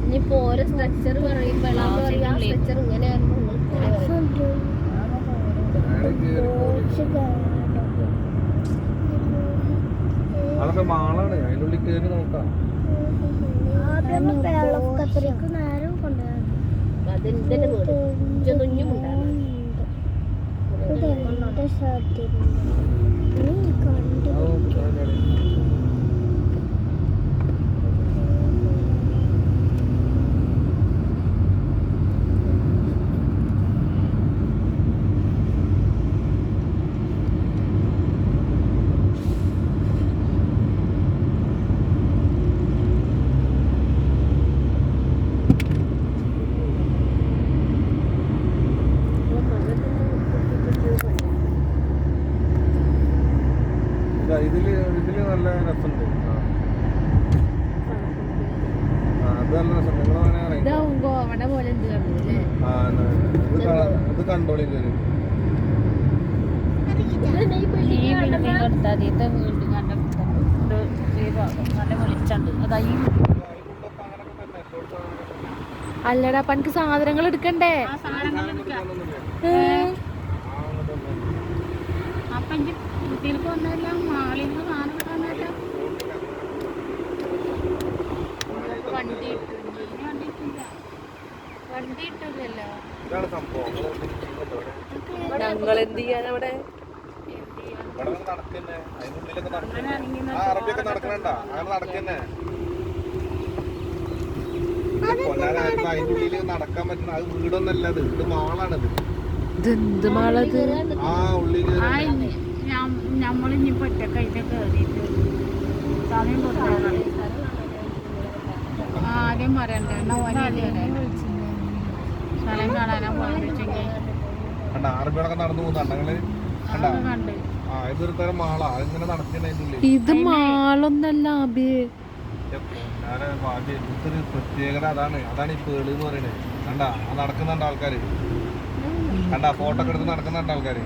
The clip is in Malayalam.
ഇനിയിപ്പോ ഓരോ സ്ട്രക്ചർ പറയുമ്പോ സ്ട്രക്ചർ ഇങ്ങനെയായിരുന്നു. അതൊക്കെ മാളാണ്, അതിൻ്റെ ഉള്ളിൽ കയറി നോക്കാം. അതെന്തിന്റെ വീട് കുഞ്ഞും ഉണ്ടാകും. ഇതില് നല്ല രസമുണ്ട്. അത് നല്ല രസം. ഇത് കണ്ടോളി. അല്ലടാ പനിക്ക് സാധനങ്ങൾ എടുക്കണ്ടേ? ഞങ്ങൾ എന്ത് ചെയ്യാൻ അവിടെ അറബിയൊക്കെ നടക്കണണ്ട, അങ്ങനെ നടക്കന്നെ. അതിന്റെ ഉള്ളില് നടക്കാൻ പറ്റുന്ന അത് വീടൊന്നല്ല, ഇത് മാളാണിത്. ഇതെന്ത് മാളത്? ആ ഉള്ളില് നമ്മളിനിപ്പോ ഒറ്റക്കൈറ്റ് കേറിയിട്ട് സമയം കൊടുത്താണ് ആദ്യം പറയണ്ട. സ്ഥലം കാണാനാ പോയെങ്കിൽ അറബികളൊക്കെ നടന്നു പോകുന്നുണ്ട്. കണ്ട് ഇതൊരു തരം മാളാ, അതിങ്ങനെ നടക്കണ. ഇത് മാളൊന്നല്ല അബിയെ. ഇതൊരു പ്രത്യേകത അതാണ്. ഈ പേള് എന്ന് പറയുന്നത്. കണ്ടാ നടക്കുന്നുണ്ട് ആൾക്കാര്. കണ്ടാ ഫോട്ടോ ഒക്കെ എടുത്ത് നടക്കുന്നുണ്ട് ആൾക്കാര്.